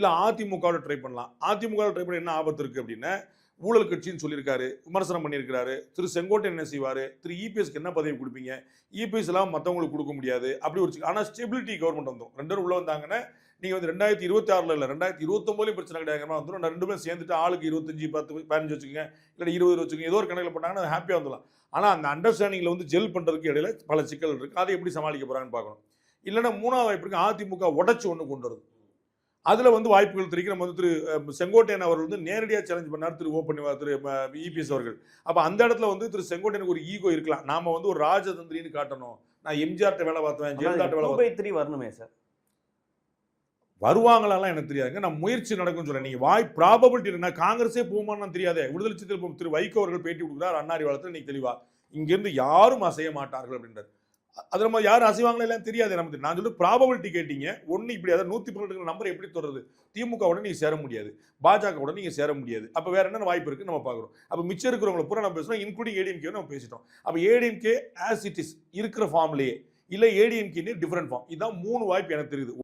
இல்லை அதிமுகவோட ட்ரை பண்ணலாம். அதிமுகவோட ட்ரை பண்ண என்ன ஆபத்து இருக்குது அப்படின்னா, ஊழல் கட்சின்னு சொல்லியிருக்காரு, விமர்சனம் பண்ணியிருக்காரு. திரு செங்கோட்டையன் என்ன செய்வார், திரு இபிஎஸ்க்கு என்ன பதவி கொடுப்பீங்க, இபிஎஸ் எல்லாம் மற்றவங்களுக்கு கொடுக்க முடியாது அப்படி ஒரு. ஆனால் ஸ்டெபிலிட்டி கவர்மெண்ட் வந்தோம் 2 பேரும் உள்ள வந்தாங்கன்னா நீங்கள் வந்து 2026 இல்லை 2029 பிரச்சனை கிடையாது வந்துடும். 2 பேரும் சேர்ந்துட்டு ஆளுக்கு 25 10 15 வச்சுக்கோங்க, இல்லை 20 வச்சுக்கோங்க, ஏதோ ஒரு கணக்கில் போட்டாங்கன்னா ஹாப்பியாக வந்துடலாம். ஆனால் அந்த அண்டர்ஸ்டாண்டிங்கில் வந்து ஜெல் பண்ணுறதுக்கு இடையில பல சிக்கல் இருக்குது. அதை எப்படி சமாளிக்க போகிறாங்கன்னு பார்க்கணும். இல்லைன்னா 3வது வாய்ப்பு இருக்குது, அதிமுக உடச்சி ஒன்று கொண்டு வருது. அதில் வந்து வாய்ப்புகள் தெரிவிக்க நம்ம வந்து திரு செங்கோட்டையன் அவர்கள் வந்து நேரடியாக சேலஞ்ச் பண்ணார் திரு திரு இபிஎஸ் அவர்கள். அப்போ அந்த இடத்துல வந்து திரு செங்கோட்டையனுக்கு ஒரு ஈகோ இருக்கலாம். நாம வந்து ஒரு ராஜதந்திரின்னு காட்டணும், நான் எம்ஜிஆர்ட்ட வேலை பார்த்தேன், ஜெயலலிதாட்ட வேலை பார்த்தேன். வரணுமே சார், வருவாங்களாம் எனக்கு தெரியாதுங்க. நான் முயற்சி நடக்கும்னு சொல்றேன். நீங்க ப்ராபபிலிட்டி என்ன, காங்கிரஸே போகுமான்னு தெரியாதே. விடுதலை சிறுத்தைகள் திரு வைகோ அவர்கள் பேட்டி கொடுக்குறார் அண்ணாரி வளத்தில், இன்னைக்கு தெளிவா இங்கிருந்து யாரும் அசைய மாட்டார்கள் அப்படின்றார். அது நம்ம யாரும் அசைவாங்களா இல்லைன்னு தெரியாது நமக்கு. நான் சொல்லிட்டு ப்ராபபிலிட்டி கேட்டீங்க. ஒன்று இப்படி அதாவது 112 நம்பர் எப்படி தொடருது, திமுகவுடன் நீங்கள் சேர முடியாது, பாஜகவுடன் நீங்கள் சேர முடியாது. அப்போ வேற என்ன வாய்ப்பு இருக்குன்னு நம்ம பார்க்குறோம். அப்போ மிச்சம் இருக்கிறவங்களை பூரா நம்ம பேசுகிறோம், இன்க்ளூடிங் ஏடிஎம்கே நம்ம பேசிட்டோம். அப்போ ஏடிஎம்கே ஆஸ் இட் இஸ் இருக்கிற ஃபார்ம்லேயே, இல்லை ஏடிஎம்கே டிஃப்ரெண்ட் ஃபார்ம், இதுதான் 3 வாய்ப்பு எனக்கு தெரியுது.